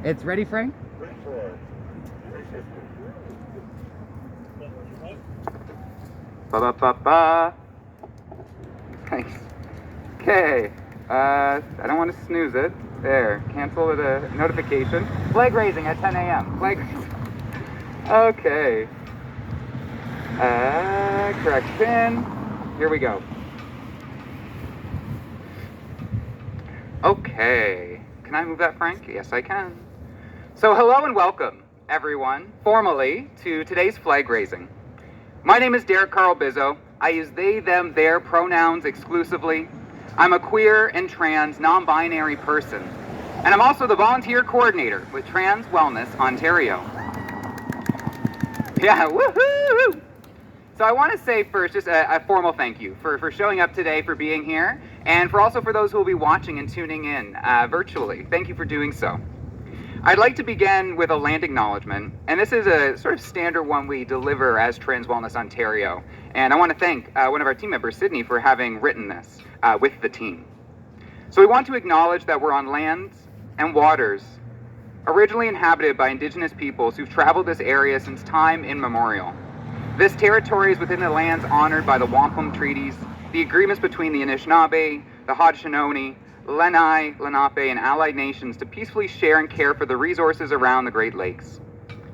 It's ready, Frank? Ba-ba-ba-ba. Thanks. Okay. I don't want to snooze it. There. Cancel the notification. Flag raising at 10 a.m. Flag raising. Okay. Correct pin. Here we go. Okay. Can I move that, Frank? Yes, I can. So hello and welcome, everyone, formally, to today's flag raising. My name is Derek Carl Bizzo. I use they, them, their pronouns exclusively. I'm a queer and trans non-binary person. And I'm also the volunteer coordinator with Trans Wellness Ontario. Yeah, woohoo! So I want to say first just a formal thank you for showing up today, for being here, and for those who will be watching and tuning in virtually. Thank you for doing so. I'd like to begin with a land acknowledgement, and this is a sort of standard one we deliver as Trans Wellness Ontario. And I want to thank one of our team members, Sydney, for having written this with the team. So we want to acknowledge that we're on lands and waters originally inhabited by Indigenous peoples who've traveled this area since time immemorial. This territory is within the lands honored by the Wampum Treaties, the agreements between the Anishinaabe, the Haudenosaunee, Lenai, Lenape, and allied nations to peacefully share and care for the resources around the Great Lakes.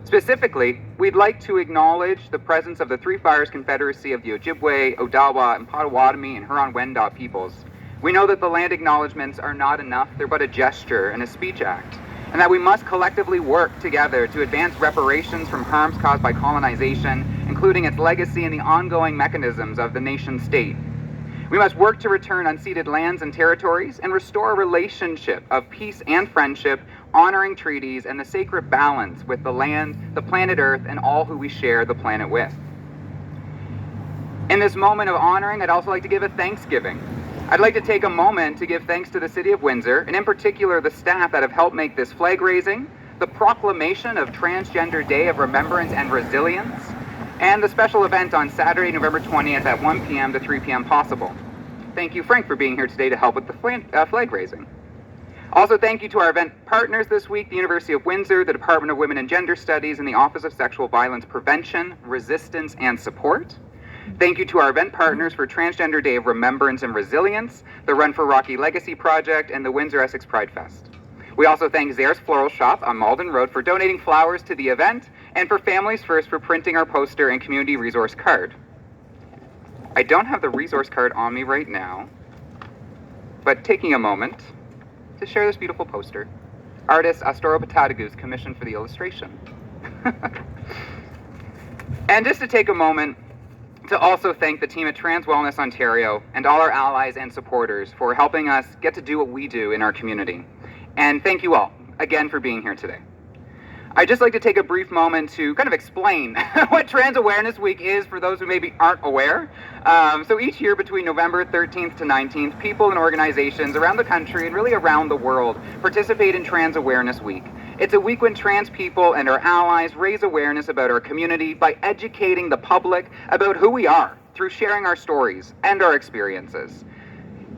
Specifically, we'd like to acknowledge the presence of the Three Fires Confederacy of the Ojibwe, Odawa, and Potawatomi and Huron-Wendat peoples. We know that the land acknowledgements are not enough, they're but a gesture and a speech act, and that we must collectively work together to advance reparations from harms caused by colonization, including its legacy and the ongoing mechanisms of the nation state. We must work to return unceded lands and territories and restore a relationship of peace and friendship, honoring treaties and the sacred balance with the land, the planet Earth, and all who we share the planet with. In this moment of honoring, I'd also like to give a Thanksgiving. I'd like to take a moment to give thanks to the City of Windsor, and in particular the staff that have helped make this flag raising, the proclamation of Transgender Day of Remembrance and Resilience, and the special event on Saturday, November 20th at 1 p.m. to 3 p.m. possible. Thank you, Frank, for being here today to help with the flag raising. Also, thank you to our event partners this week, the University of Windsor, the Department of Women and Gender Studies, and the Office of Sexual Violence Prevention, Resistance, and Support. Thank you to our event partners for Transgender Day of Remembrance and Resilience, the Run for Rocky Legacy Project, and the Windsor Essex Pride Fest. We also thank Zare's Floral Shop on Malden Road for donating flowers to the event, and for Families First for printing our poster and community resource card. I don't have the resource card on me right now, but taking a moment to share this beautiful poster. Artist Astoro Patatagus commissioned for the illustration. And just to take a moment to also thank the team at Trans Wellness Ontario and all our allies and supporters for helping us get to do what we do in our community. And thank you all again for being here today. I'd just like to take a brief moment to kind of explain what Trans Awareness Week is for those who maybe aren't aware. So each year between November 13th to 19th, people and organizations around the country and really around the world participate in Trans Awareness Week. It's a week when trans people and our allies raise awareness about our community by educating the public about who we are through sharing our stories and our experiences.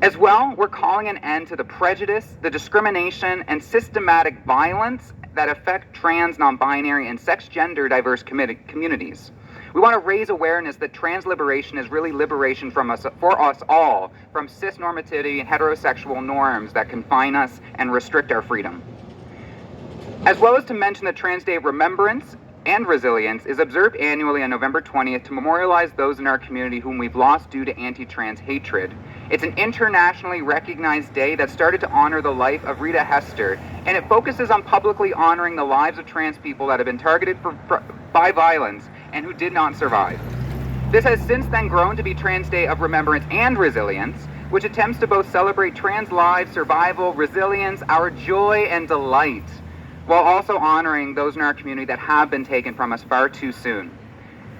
As well, we're calling an end to the prejudice, the discrimination, and systematic violence that affect trans, non-binary, and sex-gender diverse communities. We want to raise awareness that trans liberation is really liberation for us all from cis-normativity and heterosexual norms that confine us and restrict our freedom. As well as to mention that Trans Day of Remembrance and Resilience is observed annually on November 20th to memorialize those in our community whom we've lost due to anti-trans hatred. It's an internationally recognized day that started to honor the life of Rita Hester, and it focuses on publicly honoring the lives of trans people that have been targeted by violence and who did not survive. This has since then grown to be Trans Day of Remembrance and Resilience, which attempts to both celebrate trans lives, survival, resilience, our joy and delight, while also honoring those in our community that have been taken from us far too soon.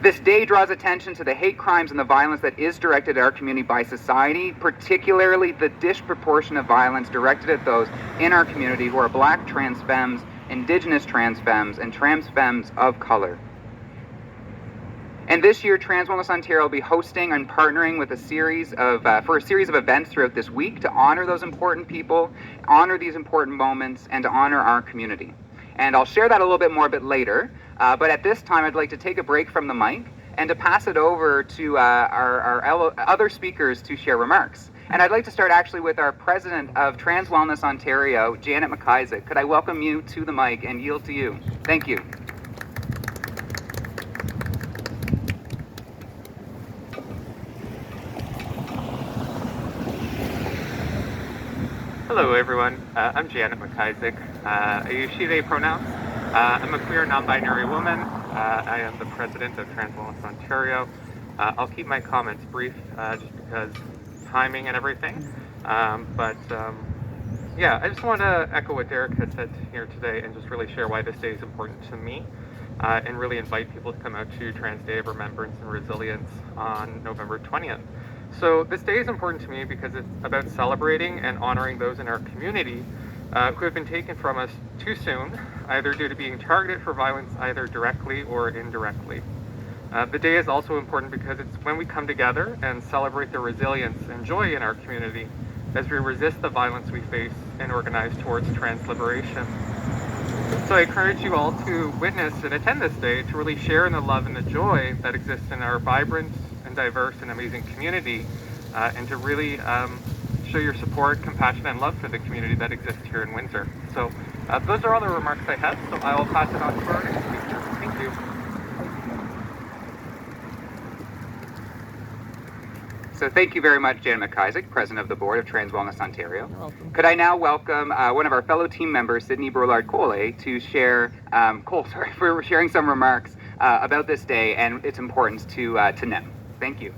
This day draws attention to the hate crimes and the violence that is directed at our community by society, particularly the disproportionate violence directed at those in our community who are Black trans femmes, Indigenous trans femmes, and trans femmes of color. And this year, Trans Wellness Ontario will be hosting and partnering with a series of events throughout this week to honor those important people, honor these important moments, and to honor our community. And I'll share that a little bit more a bit later. But at this time, I'd like to take a break from the mic and to pass it over to our other speakers to share remarks. And I'd like to start actually with our president of Trans Wellness Ontario, Janet McIsaac. Could I welcome you to the mic and yield to you? Thank you. Hello everyone, I'm Janet McIsaac. I use she, they pronouns. I'm a queer non-binary woman. I am the president of Trans Wellness Ontario. I'll keep my comments brief just because timing and everything. Yeah, I just want to echo what Derek has said here today and just really share why this day is important to me and really invite people to come out to Trans Day of Remembrance and Resilience on November 20th. So this day is important to me because it's about celebrating and honoring those in our community who have been taken from us too soon, either due to being targeted for violence either directly or indirectly. The day is also important because it's when we come together and celebrate the resilience and joy in our community as we resist the violence we face and organize towards trans liberation. So I encourage you all to witness and attend this day to really share in the love and the joy that exists in our vibrant and diverse and amazing community, and to really show your support, compassion, and love for the community that exists here in Windsor. So those are all the remarks I have, so I will pass it on to our next speaker. Thank you. So thank you very much, Janet McIsaac, President of the Board of Trans Wellness Ontario. You're welcome. Could I now welcome one of our fellow team members, Sydney Brulard-Cole, to share, for sharing some remarks about this day and its importance to NEM. Thank you.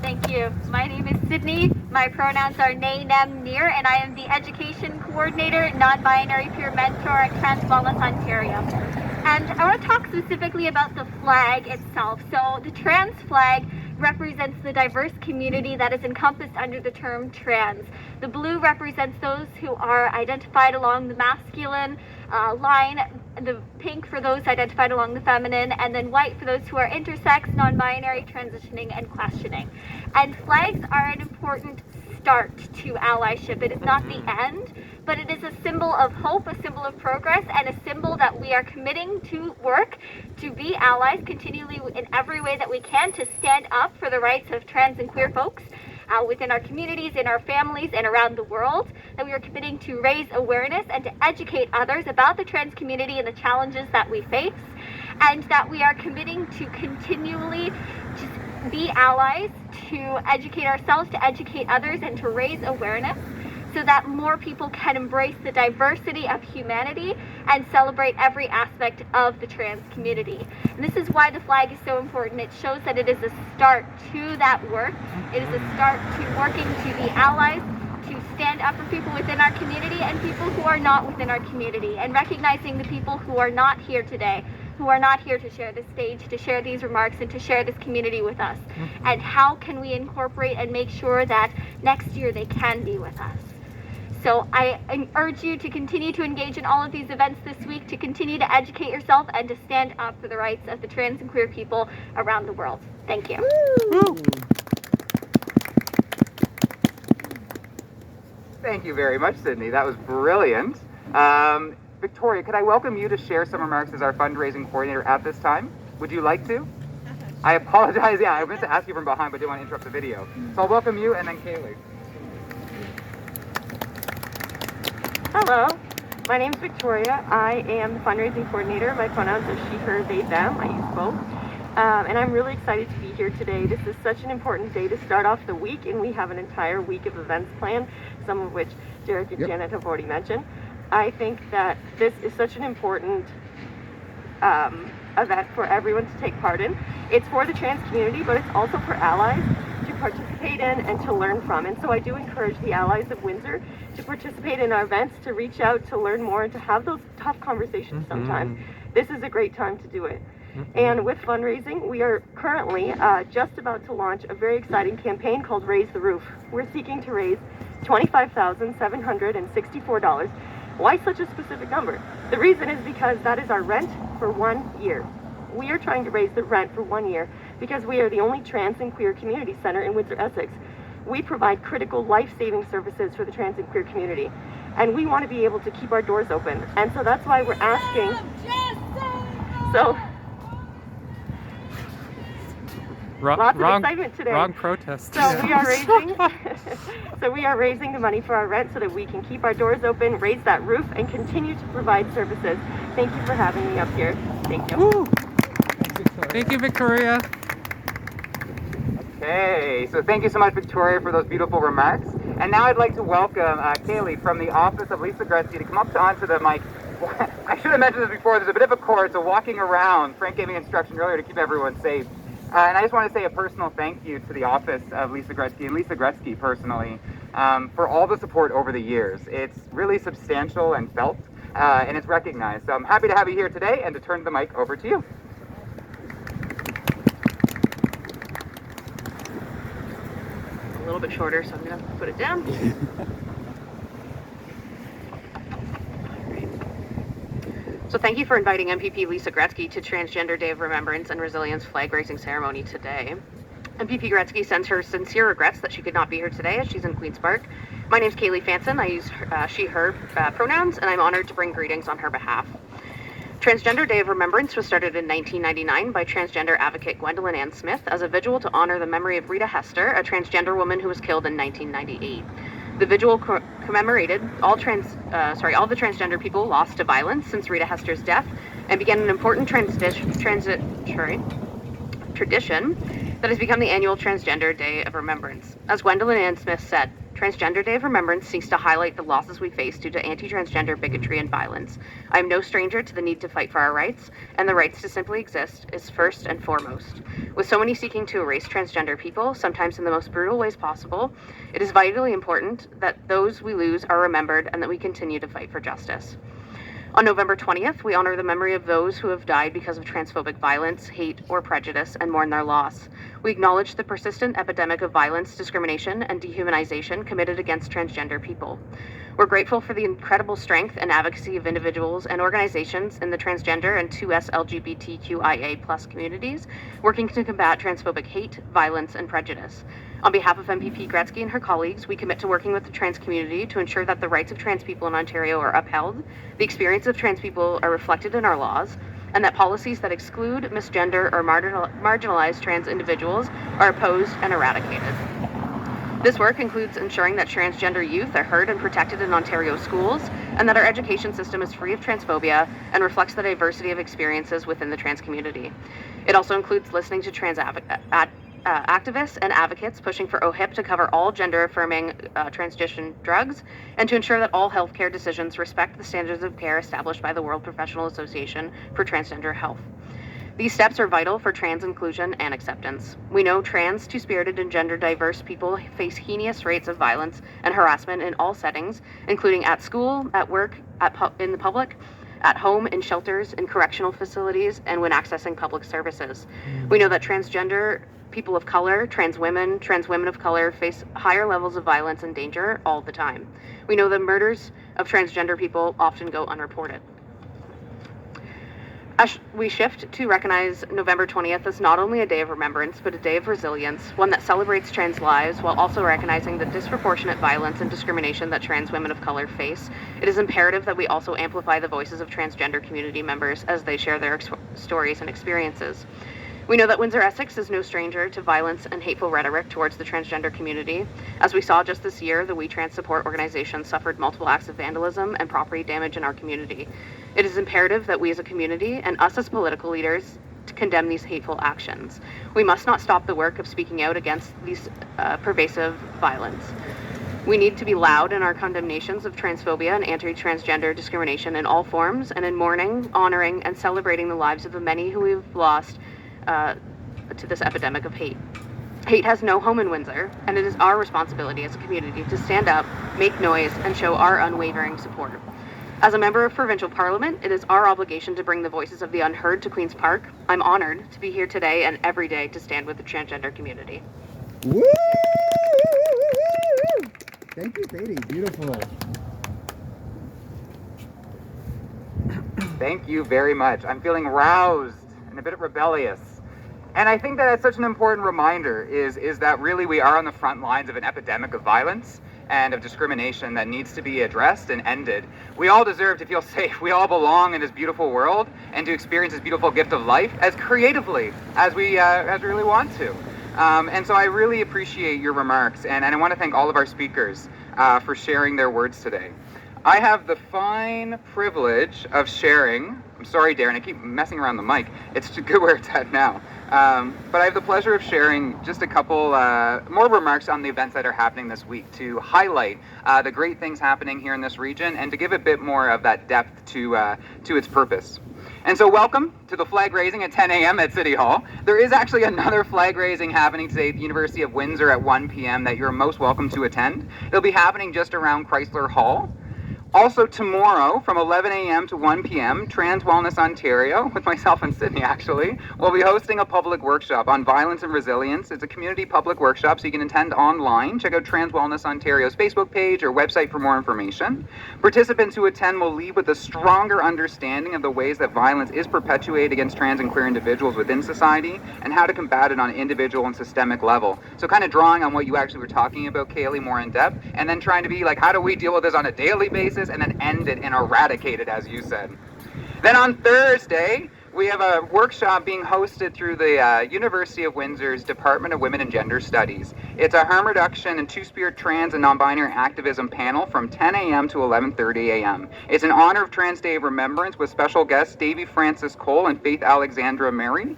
Thank you. My name is Sydney. My pronouns are they, them, near, and I am the Education Coordinator, Non-Binary Peer Mentor at Trans Wellness Ontario. And I want to talk specifically about the flag itself. So the trans flag represents the diverse community that is encompassed under the term trans. The blue represents those who are identified along the masculine line, the pink for those identified along the feminine, and then white for those who are intersex, non-binary, transitioning, and questioning. And flags are an important start to allyship. It is not the end, but it is a symbol of hope, a symbol of progress, and a symbol that we are committing to work to be allies continually in every way that we can to stand up for the rights of trans and queer folks within our communities, in our families, and around the world, that we are committing to raise awareness and to educate others about the trans community and the challenges that we face, and that we are committing to continually just be allies, to educate ourselves, to educate others, and to raise awareness so that more people can embrace the diversity of humanity and celebrate every aspect of the trans community. And this is why the flag is so important. It shows that it is a start to that work. It is a start to working to be allies, to stand up for people within our community and people who are not within our community, and recognizing the people who are not here today, who are not here to share this stage, to share these remarks, and to share this community with us. And how can we incorporate and make sure that next year they can be with us? So I urge you to continue to engage in all of these events this week, to continue to educate yourself and to stand up for the rights of the trans and queer people around the world. Thank you. Woo! Thank you very much, Sydney. That was brilliant. Victoria, could I welcome you to share some remarks as our fundraising coordinator at this time? Would you like to? I apologize. Yeah, I meant to ask you from behind, but didn't want to interrupt the video. So I'll welcome you, and then Kaylee. Hello, my name's Victoria. I am the fundraising coordinator. My pronouns are she, her, they, them. I use both. And I'm really excited to be here today. This is such an important day to start off the week, and we have an entire week of events planned, some of which Derek and Janet have already mentioned. I think that this is such an important event for everyone to take part in. It's for the trans community, but it's also for allies to participate in and to learn from. And so I do encourage the allies of Windsor to participate in our events, to reach out, to learn more, and to have those tough conversations sometimes. This is a great time to do it. And with fundraising, we are currently just about to launch a very exciting campaign called Raise the Roof. We're seeking to raise $25,764. Why such a specific number? The reason is because that is our rent for 1 year. We are trying to raise the rent for 1 year because we are the only trans and queer community center in Windsor, Essex. We provide critical life-saving services for the trans and queer community. And we want to be able to keep our doors open. And so that's why we're asking. Lots of excitement today. Wrong protest. So we are raising the money for our rent so that we can keep our doors open, raise that roof, and continue to provide services. Thank you for having me up here. Thank you. Woo. Thank you, Victoria. Okay, so thank you so much, Victoria, for those beautiful remarks. And now I'd like to welcome Kaylee from the office of Lisa Gretzky to come up onto the mic. I should have mentioned this before, there's a bit of a course, so walking around. Frank gave me instruction earlier to keep everyone safe. And I just want to say a personal thank you to the office of Lisa Gretzky and Lisa Gretzky personally for all the support over the years. It's really substantial and felt, and it's recognized. So I'm happy to have you here today and to turn the mic over to you. A little bit shorter, so I'm going to put it down. So thank you for inviting MPP Lisa Gretzky to Transgender Day of Remembrance and Resilience flag raising ceremony today. MPP Gretzky sends her sincere regrets that she could not be here today as she's in Queen's Park. My name's Kaylee Fanson. I use she, her pronouns, and I'm honored to bring greetings on her behalf. Transgender Day of Remembrance was started in 1999 by transgender advocate Gwendolyn Ann Smith as a vigil to honor the memory of Rita Hester, a transgender woman who was killed in 1998. The vigil commemorated all the transgender people lost to violence since Rita Hester's death and began an important tradition that has become the annual Transgender Day of Remembrance. As Gwendolyn Ann Smith said, Transgender Day of Remembrance seeks to highlight the losses we face due to anti-transgender bigotry and violence. I am no stranger to the need to fight for our rights, and the rights to simply exist is first and foremost. With so many seeking to erase transgender people, sometimes in the most brutal ways possible, it is vitally important that those we lose are remembered and that we continue to fight for justice. On November 20th, we honor the memory of those who have died because of transphobic violence, hate, or prejudice and mourn their loss. We acknowledge the persistent epidemic of violence, discrimination, and dehumanization committed against transgender people. We're grateful for the incredible strength and advocacy of individuals and organizations in the transgender and 2S LGBTQIA+ communities working to combat transphobic hate, violence, and prejudice. On behalf of MPP Gretzky and her colleagues, we commit to working with the trans community to ensure that the rights of trans people in Ontario are upheld, the experience of trans people are reflected in our laws, and that policies that exclude, misgender, or marginalize trans individuals are opposed and eradicated. This work includes ensuring that transgender youth are heard and protected in Ontario schools, and that our education system is free of transphobia and reflects the diversity of experiences within the trans community. It also includes listening to trans activists and advocates pushing for OHIP to cover all gender-affirming transition drugs, and to ensure that all healthcare decisions respect the standards of care established by the World Professional Association for Transgender Health. These steps are vital for trans inclusion and acceptance. We know trans, two-spirited, and gender-diverse people face heinous rates of violence and harassment in all settings, including at school, at work, in the public, at home, in shelters, in correctional facilities, and when accessing public services. We know that transgender people of color, trans women of color face higher levels of violence and danger all the time. We know that murders of transgender people often go unreported. As we shift to recognize November 20th as not only a day of remembrance, but a day of resilience, one that celebrates trans lives while also recognizing the disproportionate violence and discrimination that trans women of color face, it is imperative that we also amplify the voices of transgender community members as they share their stories and experiences. We know that Windsor Essex is no stranger to violence and hateful rhetoric towards the transgender community. As we saw just this year, the We Trans support organization suffered multiple acts of vandalism and property damage in our community. It is imperative that we as a community and us as political leaders to condemn these hateful actions. We must not stop the work of speaking out against these pervasive violence. We need to be loud in our condemnations of transphobia and anti-transgender discrimination in all forms, and in mourning, honoring, and celebrating the lives of the many who we've lost to this epidemic of hate. Hate has no home in Windsor, and it is our responsibility as a community to stand up, make noise, and show our unwavering support. As a member of Provincial Parliament, it is our obligation to bring the voices of the unheard to Queen's Park. I'm honored to be here today and every day to stand with the transgender community. Woo! Thank you, Katie. Beautiful. Thank you very much. I'm feeling roused and a bit rebellious. And I think that that's such an important reminder is that really we are on the front lines of an epidemic of violence and of discrimination that needs to be addressed and ended. We all deserve to feel safe. We all belong in this beautiful world and to experience this beautiful gift of life as creatively as we really want to. And so I really appreciate your remarks, and I want to thank all of our speakers for sharing their words today. I have the fine privilege of sharing, I'm sorry Darren, I keep messing around the mic, it's good where it's at now, but I have the pleasure of sharing just a couple more remarks on the events that are happening this week to highlight the great things happening here in this region and to give a bit more of that depth to its purpose. And so welcome to the flag raising at 10 a.m. at City Hall. There is actually another flag raising happening today at the University of Windsor at 1 p.m. that you're most welcome to attend. It'll be happening just around Chrysler Hall. Also tomorrow from 11 a.m. to 1 p.m., Trans Wellness Ontario, with myself and Sydney actually, will be hosting a public workshop on violence and resilience. It's a community public workshop, so you can attend online. Check out Trans Wellness Ontario's Facebook page or website for more information. Participants who attend will leave with a stronger understanding of the ways that violence is perpetuated against trans and queer individuals within society and how to combat it on an individual and systemic level. So kind of drawing on what you actually were talking about, Kaylee, more in depth, and then trying to be like, how do we deal with this on a daily basis and then end it and eradicate it, as you said. Then on Thursday, we have a workshop being hosted through the University of Windsor's Department of Women and Gender Studies. It's a harm reduction and two-spirit trans and non-binary activism panel from 10 a.m. to 11:30 a.m. It's in honor of Trans Day of Remembrance with special guests Davy Francis Cole and Faith Alexandra Mary.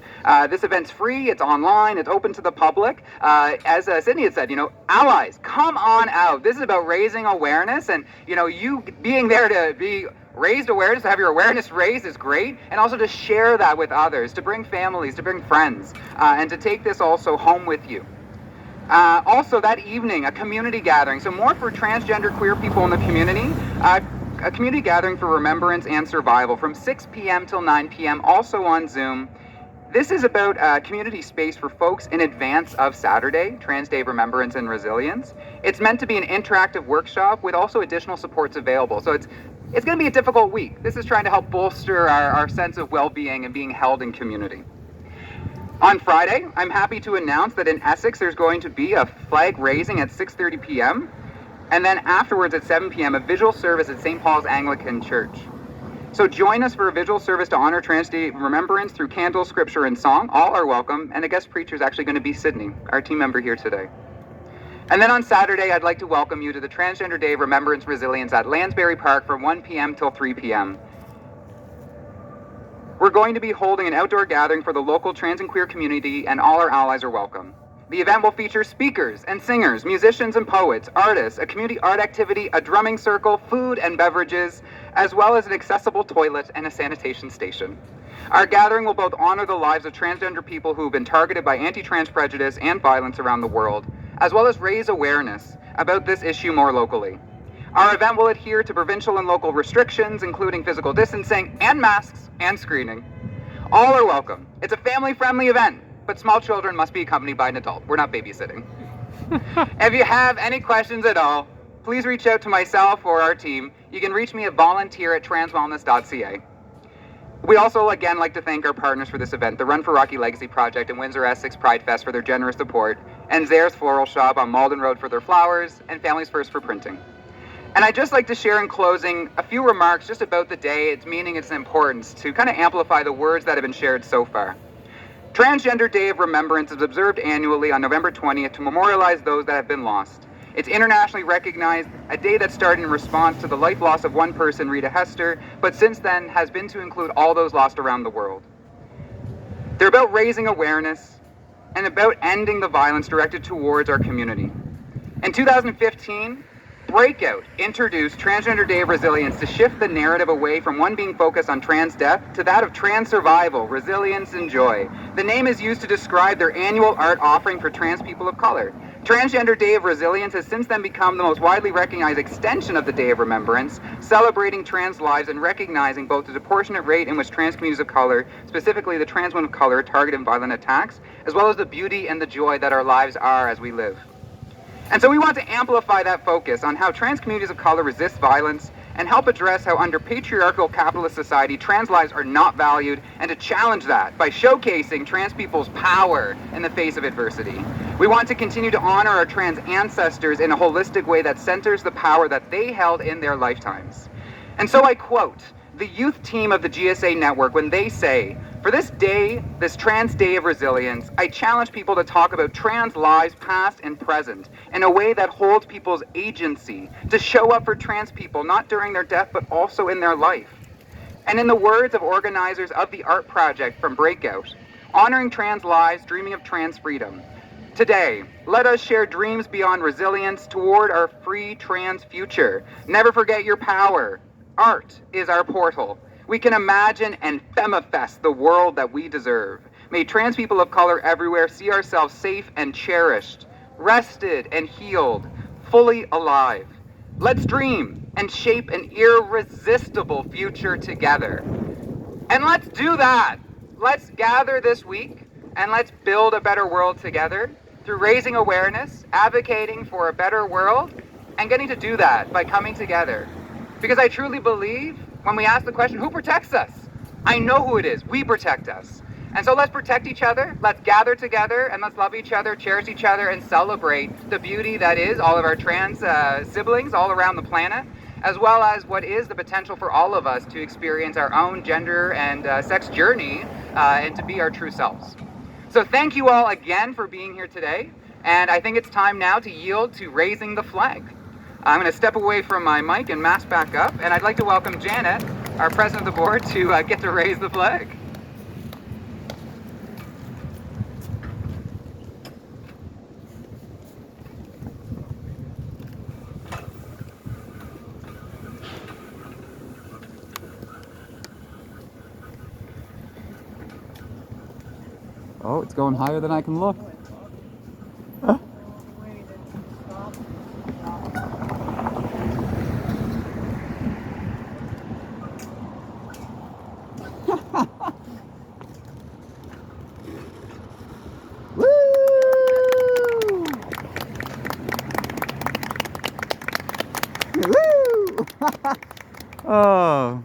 This event's free, it's online, it's open to the public. As Sydney had said, allies, come on out. This is about raising awareness, and you being there to be raised awareness, to have your awareness raised is great, and also to share that with others, to bring families, to bring friends, and to take this also home with you. Also that evening, a community gathering, so more for transgender queer people in the community, a community gathering for remembrance and survival from 6 p.m. till 9 p.m., also on Zoom. This is about a community space for folks in advance of Saturday, Trans Day of Remembrance and Resilience. It's meant to be an interactive workshop with also additional supports available, so it's going to be a difficult week. This is trying to help bolster our sense of well-being and being held in community. On Friday, I'm happy to announce that in Essex, there's going to be a flag raising at 6:30 p.m. And then afterwards at 7 p.m., a visual service at St. Paul's Anglican Church. So join us for a visual service to honor Trans Day Remembrance through candle, scripture, and song. All are welcome. And the guest preacher is actually going to be Sydney, our team member here today. And then on Saturday, I'd like to welcome you to the Transgender Day of Remembrance Resilience at Lansbury Park from 1 p.m. till 3 p.m. We're going to be holding an outdoor gathering for the local trans and queer community, and all our allies are welcome. The event will feature speakers and singers, musicians and poets, artists, a community art activity, a drumming circle, food and beverages, as well as an accessible toilet and a sanitation station. Our gathering will both honor the lives of transgender people who have been targeted by anti-trans prejudice and violence around the world, as well as raise awareness about this issue more locally. Our event will adhere to provincial and local restrictions, including physical distancing and masks and screening. All are welcome. It's a family-friendly event, but small children must be accompanied by an adult. We're not babysitting. If you have any questions at all, please reach out to myself or our team. You can reach me at volunteer@transwellness.ca. We also, again, like to thank our partners for this event, the Run for Rocky Legacy Project and Windsor Essex Pride Fest for their generous support, and Zare's Floral Shop on Malden Road for their flowers, and Families First for printing. And I'd just like to share in closing a few remarks just about the day, its meaning, its importance, to kind of amplify the words that have been shared so far. Transgender Day of Remembrance is observed annually on November 20th to memorialize those that have been lost. It's internationally recognized, a day that started in response to the life loss of one person, Rita Hester, but since then has been to include all those lost around the world. They're about raising awareness and about ending the violence directed towards our community. In 2015, Breakout introduced Transgender Day of Resilience to shift the narrative away from one being focused on trans death to that of trans survival, resilience, and joy. The name is used to describe their annual art offering for trans people of color. Transgender Day of Resilience has since then become the most widely recognized extension of the Day of Remembrance, celebrating trans lives and recognizing both the disproportionate rate in which trans communities of color, specifically the trans women of color, target in violent attacks, as well as the beauty and the joy that our lives are as we live. And so we want to amplify that focus on how trans communities of color resist violence and help address how under patriarchal capitalist society trans lives are not valued, and to challenge that by showcasing trans people's power in the face of adversity. We want to continue to honor our trans ancestors in a holistic way that centers the power that they held in their lifetimes. And so I quote the youth team of the GSA network when they say, "For this day, this Trans Day of Resilience, I challenge people to talk about trans lives past and present in a way that holds people's agency, to show up for trans people, not during their death, but also in their life." And in the words of organizers of the art project from Breakout, honoring trans lives, dreaming of trans freedom. Today, let us share dreams beyond resilience toward our free trans future. Never forget your power. Art is our portal. We can imagine and femifest the world that we deserve. May trans people of color everywhere see ourselves safe and cherished, rested and healed, fully alive. Let's dream and shape an irresistible future together. And let's do that. Let's gather this week and let's build a better world together through raising awareness, advocating for a better world, and getting to do that by coming together. Because I truly believe when we ask the question, who protects us? I know who it is. We protect us. And so let's protect each other. Let's gather together and let's love each other, cherish each other, and celebrate the beauty that is all of our trans siblings all around the planet, as well as what is the potential for all of us to experience our own gender and sex journey and to be our true selves. So thank you all again for being here today. And I think it's time now to yield to raising the flag. I'm going to step away from my mic and mask back up, and I'd like to welcome Janet, our president of the board, to get to raise the flag. Oh, it's going higher than I can look. Oh.